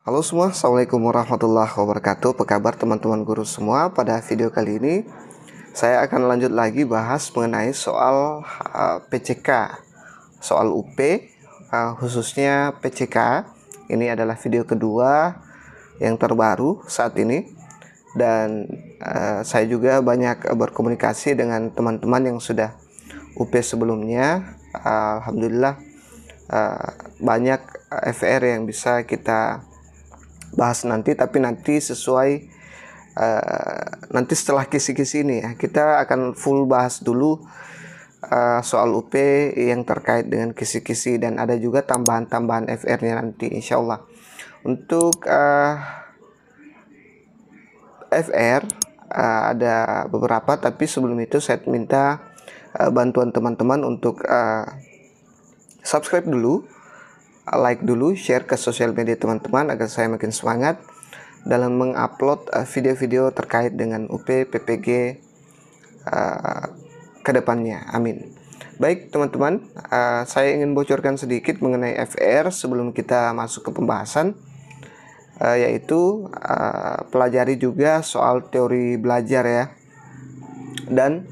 Halo semua, Assalamualaikum warahmatullahi wabarakatuh. Apa kabar teman-teman guru semua? Pada video kali ini saya akan lanjut lagi bahas mengenai soal PCK, soal UP, khususnya PCK. Ini adalah video kedua yang terbaru saat ini, dan saya juga banyak berkomunikasi dengan teman-teman yang sudah UP sebelumnya. Alhamdulillah banyak FR yang bisa kita bahas nanti, tapi nanti sesuai nanti setelah kisi-kisi ini ya, kita akan full bahas dulu soal UP yang terkait dengan kisi-kisi, dan ada juga tambahan-tambahan FR-nya nanti insya Allah. Untuk FR ada beberapa, tapi sebelum itu saya minta bantuan teman-teman untuk subscribe dulu, like dulu, share ke sosial media teman-teman agar saya makin semangat dalam mengupload video-video terkait dengan UP PPG ke depannya. Amin. Baik teman-teman, saya ingin bocorkan sedikit mengenai FR sebelum kita masuk ke pembahasan, yaitu pelajari juga soal teori belajar ya. Dan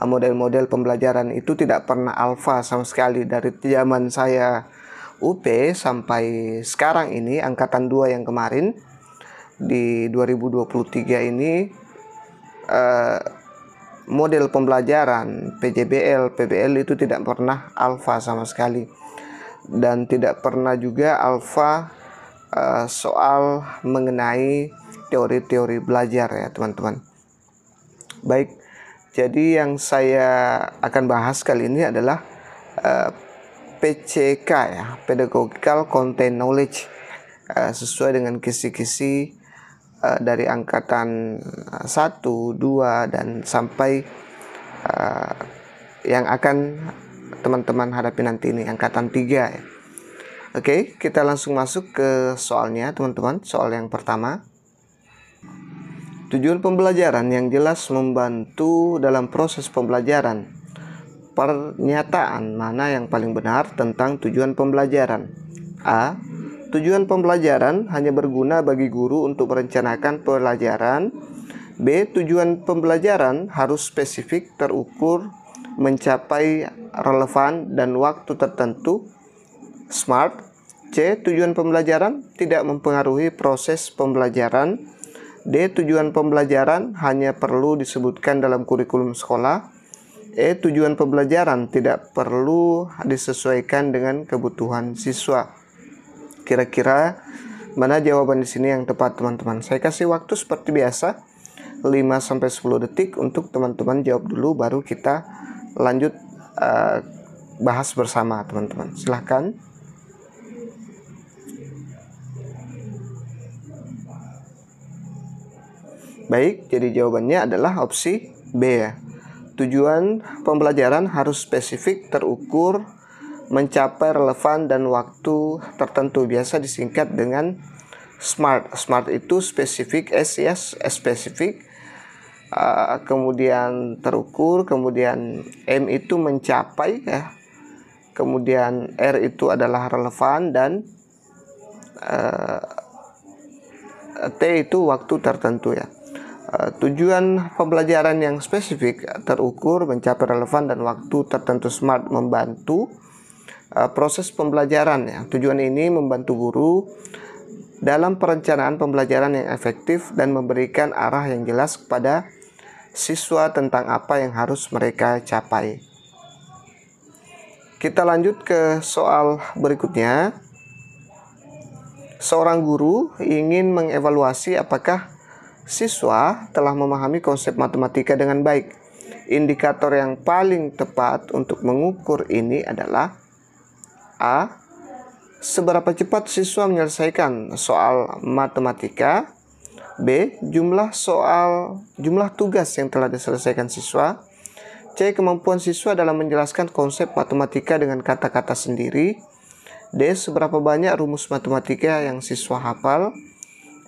model-model pembelajaran itu tidak pernah alfa sama sekali. Dari zaman saya UP sampai sekarang ini, angkatan 2 yang kemarin di 2023 ini, model pembelajaran PJBL, PBL itu tidak pernah alfa sama sekali, dan tidak pernah juga alfa soal mengenai teori-teori belajar ya teman-teman. Baik, jadi yang saya akan bahas kali ini adalah PCK ya, Pedagogical Content Knowledge, sesuai dengan kisi-kisi dari angkatan 1, 2 dan sampai yang akan teman-teman hadapi nanti ini, angkatan 3 ya. Oke, kita langsung masuk ke soalnya teman-teman. Soal yang pertama, tujuan pembelajaran yang jelas membantu dalam proses pembelajaran. Pernyataan mana yang paling benar tentang tujuan pembelajaran? A. Tujuan pembelajaran hanya berguna bagi guru untuk merencanakan pelajaran. B. Tujuan pembelajaran harus spesifik, terukur, mencapai relevan dan waktu tertentu. Smart. C. Tujuan pembelajaran tidak mempengaruhi proses pembelajaran. D. Tujuan pembelajaran hanya perlu disebutkan dalam kurikulum sekolah. E. Tujuan pembelajaran tidak perlu disesuaikan dengan kebutuhan siswa. Kira-kira mana jawaban di sini yang tepat teman-teman? Saya kasih waktu seperti biasa 5-10 detik untuk teman-teman jawab dulu, baru kita lanjut bahas bersama teman-teman. Silahkan. Baik, jadi jawabannya adalah opsi B ya. Tujuan pembelajaran harus spesifik, terukur, mencapai relevan dan waktu tertentu. Biasa disingkat dengan SMART. SMART itu spesifik, S ya, spesifik, kemudian terukur, kemudian M itu mencapai ya, kemudian R itu adalah relevan, dan T itu waktu tertentu ya. Tujuan pembelajaran yang spesifik, terukur, mencapai relevan dan waktu tertentu. SMART membantu proses pembelajaran ya. Tujuan ini membantu guru dalam perencanaan pembelajaran yang efektif dan memberikan arah yang jelas kepada siswa tentang apa yang harus mereka capai. Kita lanjut ke soal berikutnya. Seorang guru ingin mengevaluasi apakah siswa telah memahami konsep matematika dengan baik. Indikator yang paling tepat untuk mengukur ini adalah A. Seberapa cepat siswa menyelesaikan soal matematika. B. Jumlah tugas yang telah diselesaikan siswa. C. Kemampuan siswa dalam menjelaskan konsep matematika dengan kata-kata sendiri. D. Seberapa banyak rumus matematika yang siswa hafal.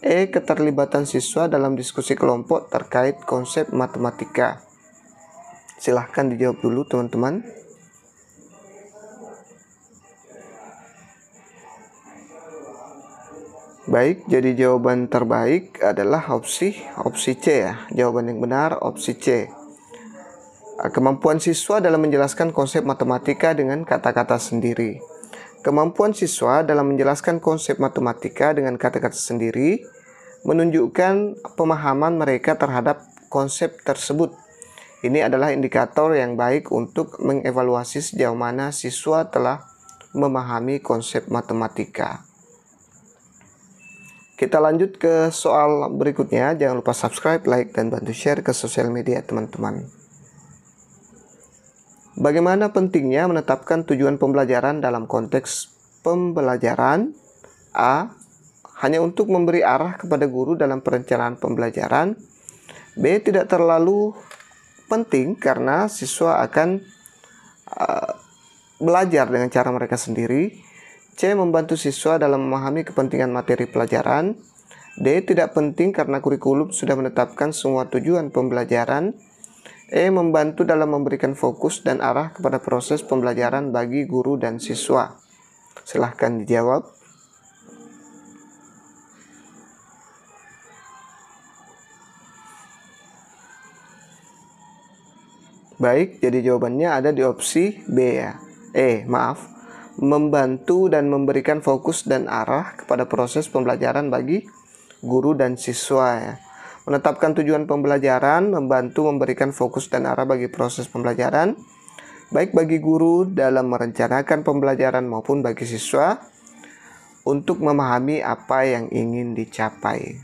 E. Keterlibatan siswa dalam diskusi kelompok terkait konsep matematika. Silahkan dijawab dulu teman-teman. Baik, jadi jawaban terbaik adalah opsi C ya. Jawaban yang benar opsi C. Kemampuan siswa dalam menjelaskan konsep matematika dengan kata-kata sendiri. Kemampuan siswa dalam menjelaskan konsep matematika dengan kata-kata sendiri menunjukkan pemahaman mereka terhadap konsep tersebut. Ini adalah indikator yang baik untuk mengevaluasi sejauh mana siswa telah memahami konsep matematika. Kita lanjut ke soal berikutnya. Jangan lupa subscribe, like, dan bantu share ke sosial media teman-teman. Bagaimana pentingnya menetapkan tujuan pembelajaran dalam konteks pembelajaran? A. Hanya untuk memberi arah kepada guru dalam perencanaan pembelajaran. B. Tidak terlalu penting karena siswa akan belajar dengan cara mereka sendiri. C. Membantu siswa dalam memahami kepentingan materi pelajaran. D. Tidak penting karena kurikulum sudah menetapkan semua tujuan pembelajaran. E. Membantu dalam memberikan fokus dan arah kepada proses pembelajaran bagi guru dan siswa. Silahkan dijawab. Baik, jadi jawabannya ada di opsi B ya. Membantu dan memberikan fokus dan arah kepada proses pembelajaran bagi guru dan siswa ya. Menetapkan tujuan pembelajaran, membantu memberikan fokus dan arah bagi proses pembelajaran, baik bagi guru dalam merencanakan pembelajaran maupun bagi siswa untuk memahami apa yang ingin dicapai.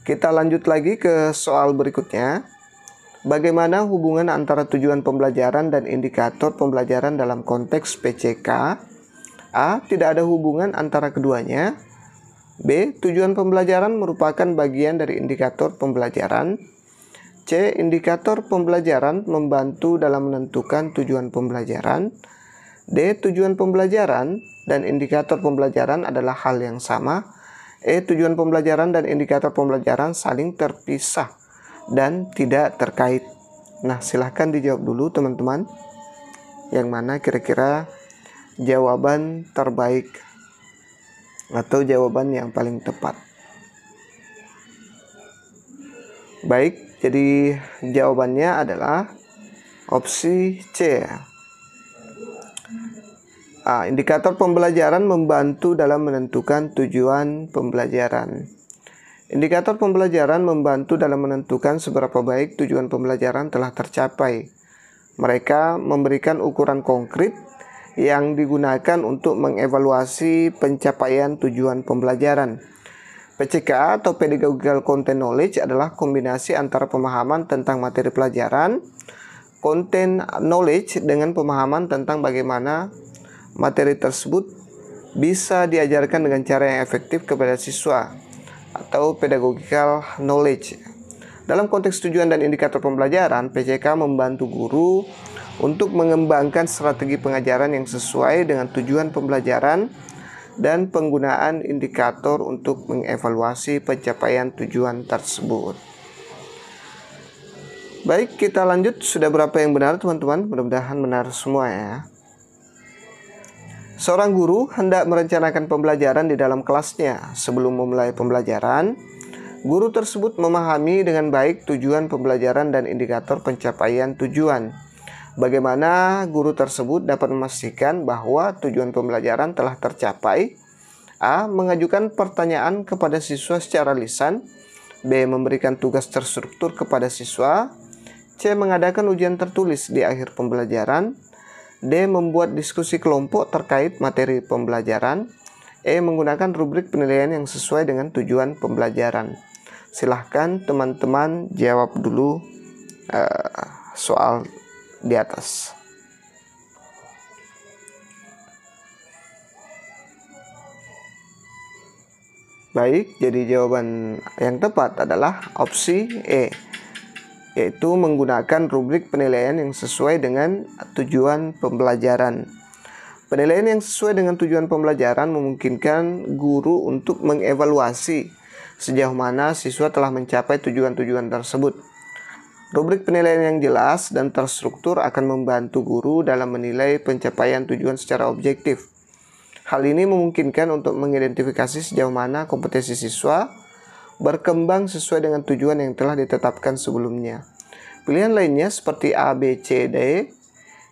Kita lanjut lagi ke soal berikutnya. Bagaimana hubungan antara tujuan pembelajaran dan indikator pembelajaran dalam konteks PCK? A. Tidak ada hubungan antara keduanya. B. Tujuan pembelajaran merupakan bagian dari indikator pembelajaran. C. Indikator pembelajaran membantu dalam menentukan tujuan pembelajaran. D. Tujuan pembelajaran dan indikator pembelajaran adalah hal yang sama. E. Tujuan pembelajaran dan indikator pembelajaran saling terpisah dan tidak terkait. Nah, silahkan dijawab dulu teman-teman. Yang mana kira-kira jawaban terbaik atau jawaban yang paling tepat. Baik, jadi jawabannya adalah opsi C. Indikator pembelajaran membantu dalam menentukan tujuan pembelajaran. Indikator pembelajaran membantu dalam menentukan seberapa baik tujuan pembelajaran telah tercapai. Mereka memberikan ukuran konkret yang digunakan untuk mengevaluasi pencapaian tujuan pembelajaran. PCK atau Pedagogical Content Knowledge adalah kombinasi antara pemahaman tentang materi pelajaran, content knowledge dengan pemahaman tentang bagaimana materi tersebut bisa diajarkan dengan cara yang efektif kepada siswa, atau pedagogical knowledge. Dalam konteks tujuan dan indikator pembelajaran, PCK membantu guru untuk mengembangkan strategi pengajaran yang sesuai dengan tujuan pembelajaran dan penggunaan indikator untuk mengevaluasi pencapaian tujuan tersebut. Baik, kita lanjut. Sudah berapa yang benar teman-teman? Mudah-mudahan benar semua ya. Seorang guru hendak merencanakan pembelajaran di dalam kelasnya. Sebelum memulai pembelajaran, guru tersebut memahami dengan baik tujuan pembelajaran dan indikator pencapaian tujuan. Bagaimana guru tersebut dapat memastikan bahwa tujuan pembelajaran telah tercapai? A. Mengajukan pertanyaan kepada siswa secara lisan. B. Memberikan tugas terstruktur kepada siswa. C. Mengadakan ujian tertulis di akhir pembelajaran. D. Membuat diskusi kelompok terkait materi pembelajaran. E. Menggunakan rubrik penilaian yang sesuai dengan tujuan pembelajaran. Silahkan teman-teman jawab dulu soal di atas. Baik, jadi jawaban yang tepat adalah opsi E, yaitu menggunakan rubrik penilaian yang sesuai dengan tujuan pembelajaran. Penilaian yang sesuai dengan tujuan pembelajaran memungkinkan guru untuk mengevaluasi sejauh mana siswa telah mencapai tujuan-tujuan tersebut. Rubrik penilaian yang jelas dan terstruktur akan membantu guru dalam menilai pencapaian tujuan secara objektif. Hal ini memungkinkan untuk mengidentifikasi sejauh mana kompetensi siswa berkembang sesuai dengan tujuan yang telah ditetapkan sebelumnya. Pilihan lainnya seperti A, B, C, D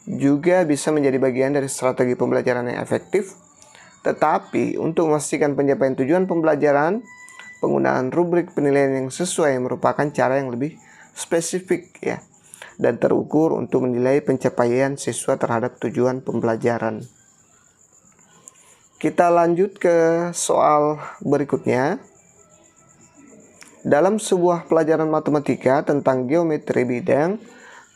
juga bisa menjadi bagian dari strategi pembelajaran yang efektif. Tetapi untuk memastikan pencapaian tujuan pembelajaran, penggunaan rubrik penilaian yang sesuai merupakan cara yang lebih spesifik ya dan terukur untuk menilai pencapaian siswa terhadap tujuan pembelajaran. Kita lanjut ke soal berikutnya. Dalam sebuah pelajaran matematika tentang geometri bidang,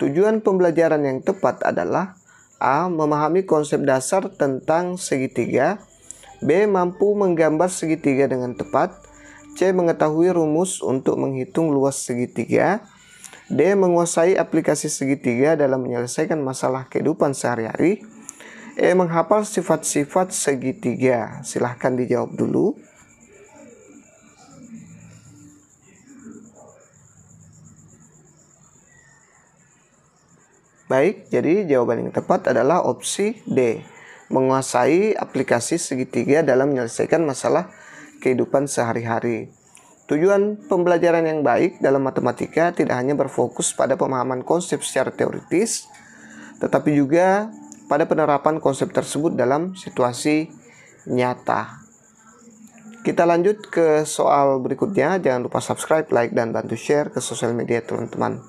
tujuan pembelajaran yang tepat adalah A. Memahami konsep dasar tentang segitiga, B. Mampu menggambar segitiga dengan tepat, C. Mengetahui rumus untuk menghitung luas segitiga, D. Menguasai aplikasi segitiga dalam menyelesaikan masalah kehidupan sehari-hari, E. Menghafal sifat-sifat segitiga. Silahkan dijawab dulu. Baik, jadi jawaban yang tepat adalah opsi D. Menguasai aplikasi segitiga dalam menyelesaikan masalah kehidupan sehari-hari. Tujuan pembelajaran yang baik dalam matematika tidak hanya berfokus pada pemahaman konsep secara teoritis, tetapi juga pada penerapan konsep tersebut dalam situasi nyata. Kita lanjut ke soal berikutnya. Jangan lupa subscribe, like, dan bantu share ke sosial media teman-teman.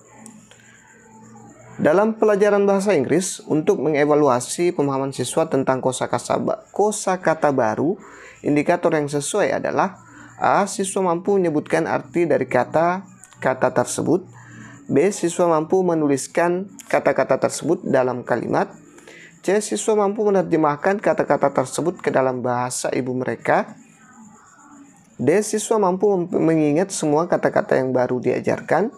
Dalam pelajaran bahasa Inggris, untuk mengevaluasi pemahaman siswa tentang kosakata baru, indikator yang sesuai adalah A. Siswa mampu menyebutkan arti dari kata-kata tersebut, B. Siswa mampu menuliskan kata-kata tersebut dalam kalimat, C. Siswa mampu menerjemahkan kata-kata tersebut ke dalam bahasa ibu mereka, D. Siswa mampu mengingat semua kata-kata yang baru diajarkan,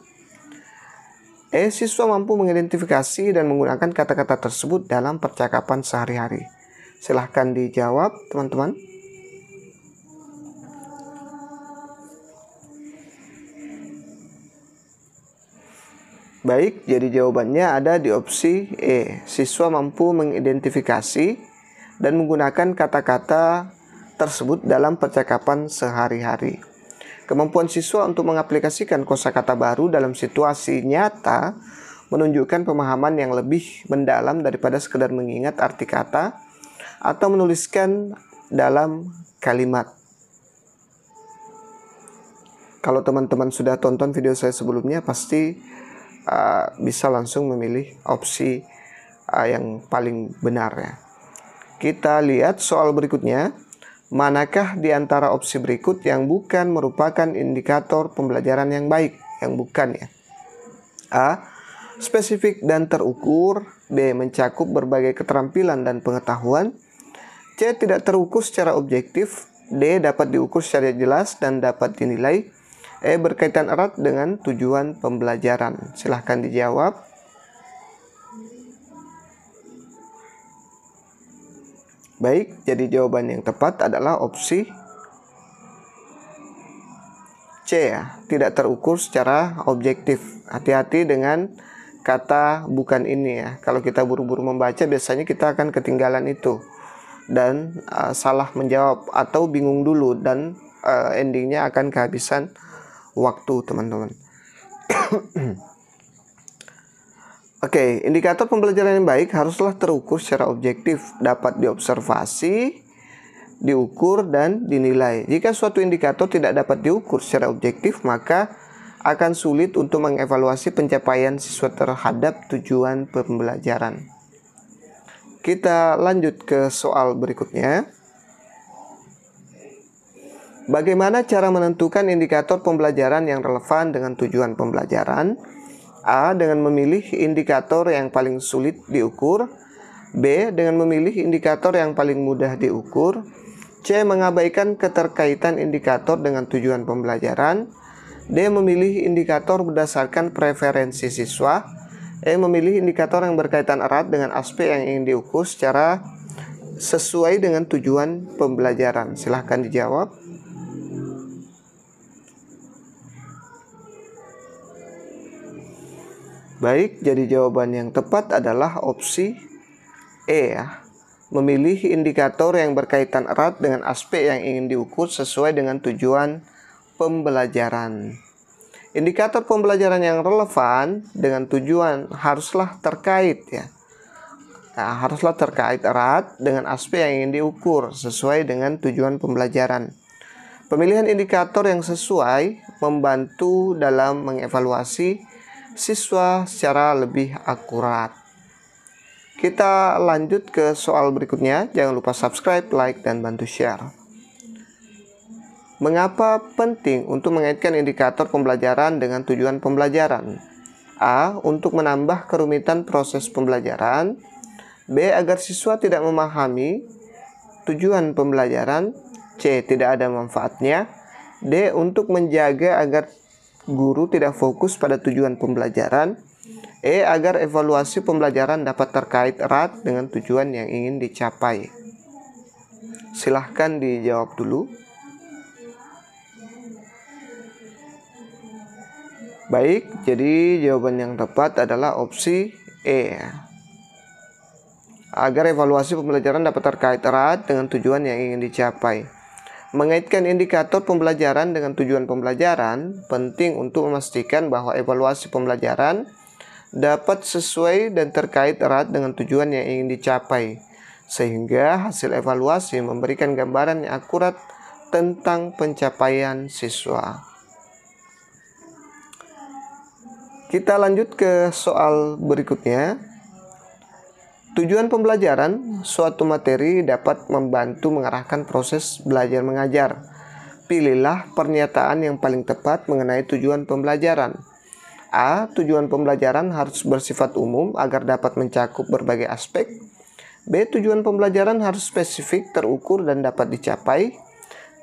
E. Siswa mampu mengidentifikasi dan menggunakan kata-kata tersebut dalam percakapan sehari-hari. Silahkan dijawab, teman-teman. Baik, jadi jawabannya ada di opsi E. Siswa mampu mengidentifikasi dan menggunakan kata-kata tersebut dalam percakapan sehari-hari. Kemampuan siswa untuk mengaplikasikan kosakata baru dalam situasi nyata menunjukkan pemahaman yang lebih mendalam daripada sekedar mengingat arti kata atau menuliskan dalam kalimat. Kalau teman-teman sudah tonton video saya sebelumnya, pasti bisa langsung memilih opsi yang paling benar ya. Kita lihat soal berikutnya. Manakah di antara opsi berikut yang bukan merupakan indikator pembelajaran yang baik? Yang bukan ya. A. Spesifik dan terukur. B. Mencakup berbagai keterampilan dan pengetahuan. C. Tidak terukur secara objektif. D. Dapat diukur secara jelas dan dapat dinilai. E. Berkaitan erat dengan tujuan pembelajaran. Silahkan dijawab. Baik, jadi jawaban yang tepat adalah opsi C ya, tidak terukur secara objektif. Hati-hati dengan kata bukan ini ya. Kalau kita buru-buru membaca, biasanya kita akan ketinggalan itu dan salah menjawab atau bingung dulu dan endingnya akan kehabisan waktu, teman-teman. Oke, indikator pembelajaran yang baik haruslah terukur secara objektif, dapat diobservasi, diukur, dan dinilai. Jika suatu indikator tidak dapat diukur secara objektif, maka akan sulit untuk mengevaluasi pencapaian siswa terhadap tujuan pembelajaran. Kita lanjut ke soal berikutnya. Bagaimana cara menentukan indikator pembelajaran yang relevan dengan tujuan pembelajaran? A. Dengan memilih indikator yang paling sulit diukur. B. Dengan memilih indikator yang paling mudah diukur. C. Mengabaikan keterkaitan indikator dengan tujuan pembelajaran. D. Memilih indikator berdasarkan preferensi siswa. E. Memilih indikator yang berkaitan erat dengan aspek yang ingin diukur secara sesuai dengan tujuan pembelajaran. Silahkan dijawab. Baik, jadi jawaban yang tepat adalah opsi E ya. memilih indikator yang berkaitan erat dengan aspek yang ingin diukur sesuai dengan tujuan pembelajaran. Indikator pembelajaran yang relevan dengan tujuan haruslah terkait haruslah terkait erat dengan aspek yang ingin diukur sesuai dengan tujuan pembelajaran. Pemilihan indikator yang sesuai membantu dalam mengevaluasi siswa secara lebih akurat. Kita lanjut ke soal berikutnya. Jangan lupa subscribe, like, dan bantu share. Mengapa penting untuk mengaitkan indikator pembelajaran dengan tujuan pembelajaran? A. Untuk menambah kerumitan proses pembelajaran. B. Agar siswa tidak memahami tujuan pembelajaran. C. Tidak ada manfaatnya. D. Untuk menjaga agar guru tidak fokus pada tujuan pembelajaran. E. Agar evaluasi pembelajaran dapat terkait erat dengan tujuan yang ingin dicapai. Silahkan dijawab dulu. Baik, jadi jawaban yang tepat adalah opsi E. Agar evaluasi pembelajaran dapat terkait erat dengan tujuan yang ingin dicapai. Mengaitkan indikator pembelajaran dengan tujuan pembelajaran penting untuk memastikan bahwa evaluasi pembelajaran dapat sesuai dan terkait erat dengan tujuan yang ingin dicapai, sehingga hasil evaluasi memberikan gambaran yang akurat tentang pencapaian siswa. Kita lanjut ke soal berikutnya. Tujuan pembelajaran suatu materi dapat membantu mengarahkan proses belajar mengajar. Pilihlah pernyataan yang paling tepat mengenai tujuan pembelajaran. A. Tujuan pembelajaran harus bersifat umum agar dapat mencakup berbagai aspek. B. Tujuan pembelajaran harus spesifik, terukur, dan dapat dicapai.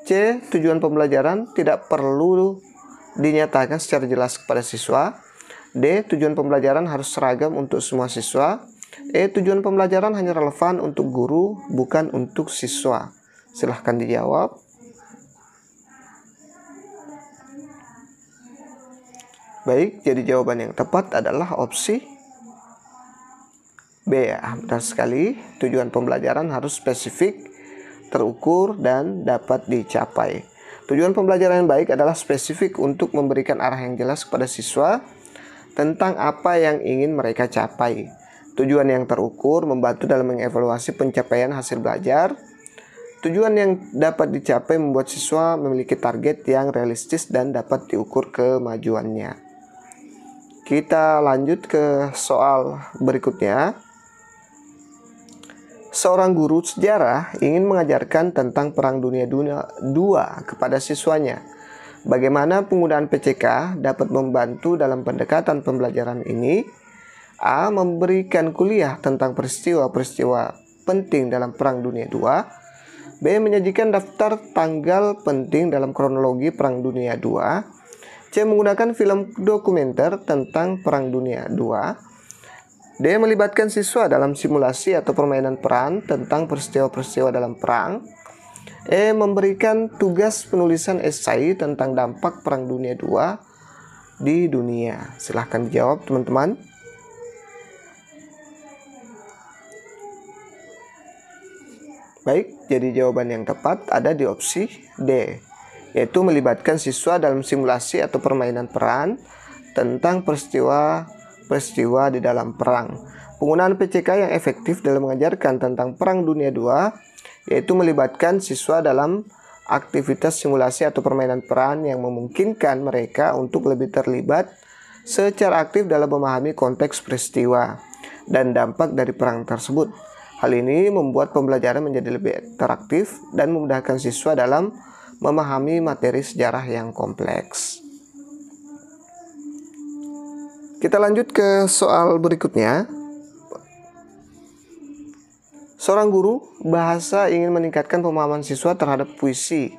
C. Tujuan pembelajaran tidak perlu dinyatakan secara jelas kepada siswa. D. Tujuan pembelajaran harus seragam untuk semua siswa. E. Tujuan pembelajaran hanya relevan untuk guru, bukan untuk siswa. Silahkan dijawab. Baik, jadi jawaban yang tepat adalah opsi B. Benar sekali. Tujuan pembelajaran harus spesifik, terukur, dan dapat dicapai. Tujuan pembelajaran yang baik adalah spesifik untuk memberikan arah yang jelas kepada siswa tentang apa yang ingin mereka capai. Tujuan yang terukur membantu dalam mengevaluasi pencapaian hasil belajar. Tujuan yang dapat dicapai membuat siswa memiliki target yang realistis dan dapat diukur kemajuannya. Kita lanjut ke soal berikutnya. Seorang guru sejarah ingin mengajarkan tentang Perang Dunia II kepada siswanya. Bagaimana penggunaan PCK dapat membantu dalam pendekatan pembelajaran ini? A. Memberikan kuliah tentang peristiwa-peristiwa penting dalam Perang Dunia II. B. Menyajikan daftar tanggal penting dalam kronologi Perang Dunia II. C. Menggunakan film dokumenter tentang Perang Dunia II. D. Melibatkan siswa dalam simulasi atau permainan peran tentang peristiwa-peristiwa dalam perang. E. Memberikan tugas penulisan esai tentang dampak Perang Dunia II di dunia. Silahkan dijawab, teman-teman. Baik, jadi jawaban yang tepat ada di opsi D, yaitu melibatkan siswa dalam simulasi atau permainan peran tentang peristiwa di dalam perang. Penggunaan PCK yang efektif dalam mengajarkan tentang Perang Dunia II yaitu melibatkan siswa dalam aktivitas simulasi atau permainan peran yang memungkinkan mereka untuk lebih terlibat secara aktif dalam memahami konteks peristiwa dan dampak dari perang tersebut. Hal ini membuat pembelajaran menjadi lebih interaktif dan memudahkan siswa dalam memahami materi sejarah yang kompleks. Kita lanjut ke soal berikutnya. Seorang guru bahasa ingin meningkatkan pemahaman siswa terhadap puisi.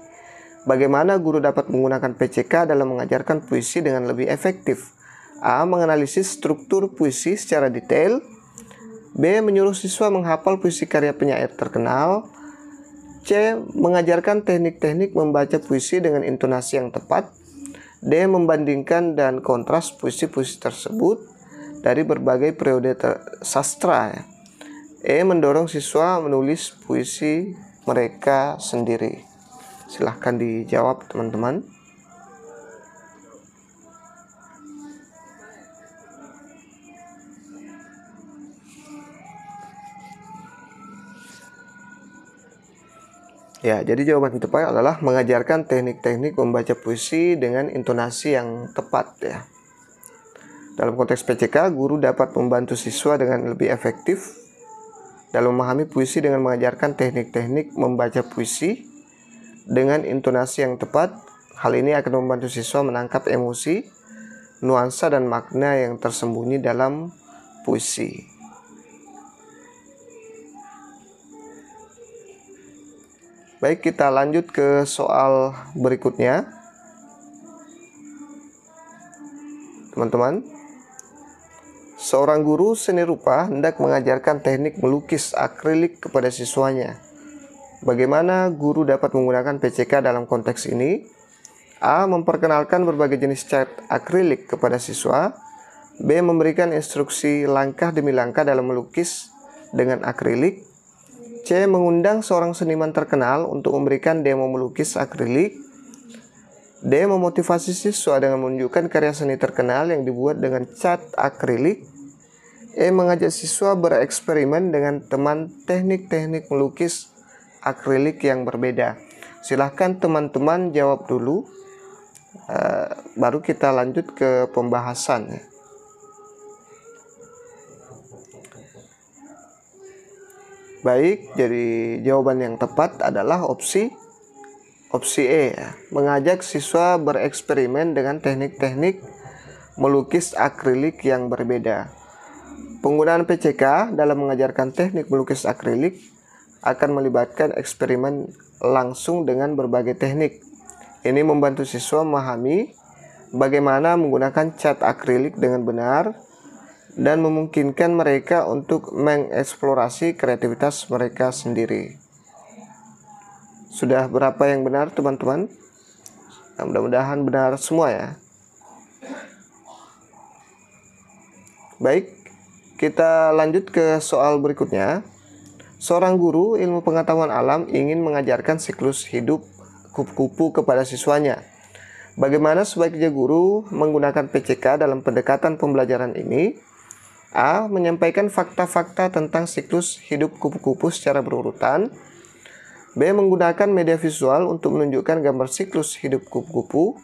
Bagaimana guru dapat menggunakan PCK dalam mengajarkan puisi dengan lebih efektif? A. Menganalisis struktur puisi secara detail. B. Menyuruh siswa menghafal puisi karya penyair terkenal. C. Mengajarkan teknik-teknik membaca puisi dengan intonasi yang tepat. D. Membandingkan dan kontras puisi-puisi tersebut dari berbagai periode sastra. Mendorong siswa menulis puisi mereka sendiri. Silahkan dijawab teman-teman. Ya, jadi jawaban yang tepat adalah mengajarkan teknik-teknik membaca puisi dengan intonasi yang tepat ya. Dalam konteks PCK, guru dapat membantu siswa dengan lebih efektif dalam memahami puisi dengan mengajarkan teknik-teknik membaca puisi dengan intonasi yang tepat. Hal ini akan membantu siswa menangkap emosi, nuansa, dan makna yang tersembunyi dalam puisi. Baik, kita lanjut ke soal berikutnya. Teman-teman, seorang guru seni rupa hendak mengajarkan teknik melukis akrilik kepada siswanya. Bagaimana guru dapat menggunakan PCK dalam konteks ini? A. Memperkenalkan berbagai jenis cat akrilik kepada siswa. B. Memberikan instruksi langkah demi langkah dalam melukis dengan akrilik. C. Mengundang seorang seniman terkenal untuk memberikan demo melukis akrilik. D. Memotivasi siswa dengan menunjukkan karya seni terkenal yang dibuat dengan cat akrilik. E. Mengajak siswa bereksperimen dengan teman teknik-teknik melukis akrilik yang berbeda. Silahkan teman-teman jawab dulu, baru kita lanjut ke pembahasan. Baik, jadi jawaban yang tepat adalah opsi E ya. Mengajak siswa bereksperimen dengan teknik-teknik melukis akrilik yang berbeda. Penggunaan PCK dalam mengajarkan teknik melukis akrilik akan melibatkan eksperimen langsung dengan berbagai teknik. Ini membantu siswa memahami bagaimana menggunakan cat akrilik dengan benar dan memungkinkan mereka untuk mengeksplorasi kreativitas mereka sendiri. Sudah berapa yang benar teman-teman? Nah, mudah-mudahan benar semua ya. Baik, kita lanjut ke soal berikutnya. Seorang guru ilmu pengetahuan alam ingin mengajarkan siklus hidup kupu-kupu kepada siswanya. Bagaimana sebaiknya guru menggunakan PCK dalam pendekatan pembelajaran ini? A. Menyampaikan fakta-fakta tentang siklus hidup kupu-kupu secara berurutan. B. Menggunakan media visual untuk menunjukkan gambar siklus hidup kupu-kupu.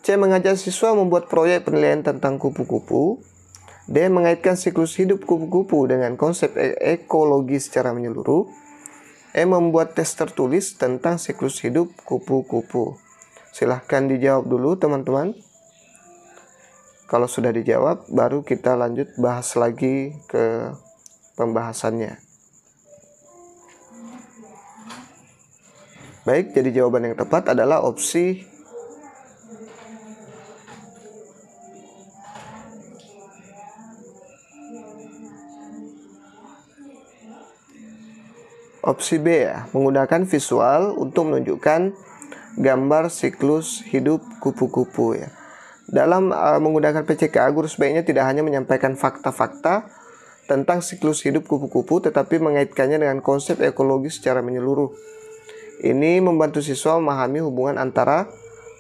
C. Mengajak siswa membuat proyek penilaian tentang kupu-kupu. D. Mengaitkan siklus hidup kupu-kupu dengan konsep ekologi secara menyeluruh. E. Membuat tes tertulis tentang siklus hidup kupu-kupu. Silahkan dijawab dulu teman-teman. Kalau sudah dijawab, baru kita lanjut bahas lagi ke pembahasannya. Baik, jadi jawaban yang tepat adalah opsi B ya, menggunakan visual untuk menunjukkan gambar siklus hidup kupu-kupu ya. Dalam menggunakan PCK, guru sebaiknya tidak hanya menyampaikan fakta-fakta tentang siklus hidup kupu-kupu, tetapi mengaitkannya dengan konsep ekologi secara menyeluruh. Ini membantu siswa memahami hubungan antara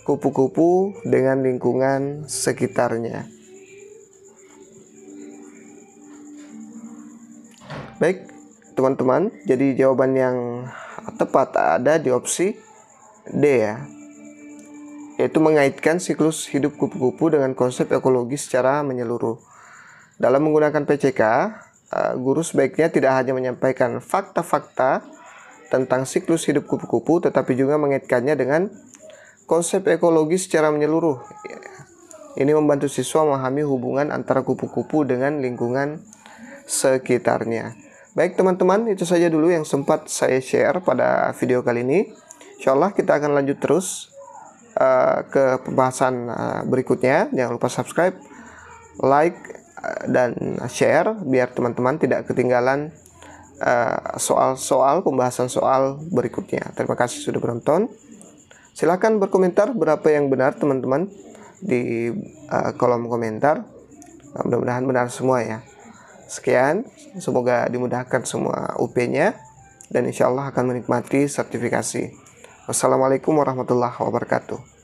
kupu-kupu dengan lingkungan sekitarnya. Baik, teman-teman, jadi jawaban yang tepat ada di opsi D ya, yaitu mengaitkan siklus hidup kupu-kupu dengan konsep ekologi secara menyeluruh. Dalam menggunakan PCK, guru sebaiknya tidak hanya menyampaikan fakta-fakta tentang siklus hidup kupu-kupu, tetapi juga mengaitkannya dengan konsep ekologi secara menyeluruh. Ini membantu siswa memahami hubungan antara kupu-kupu dengan lingkungan sekitarnya. Baik teman-teman, itu saja dulu yang sempat saya share pada video kali ini. Insyaallah kita akan lanjut terus ke pembahasan berikutnya. Jangan lupa subscribe, like, dan share biar teman-teman tidak ketinggalan pembahasan soal berikutnya. Terima kasih sudah menonton. Silahkan berkomentar berapa yang benar teman-teman di kolom komentar. Mudah-mudahan benar semua ya. Sekian, semoga dimudahkan semua UP-nya dan insya Allah akan menikmati sertifikasi. Wassalamualaikum warahmatullahi wabarakatuh.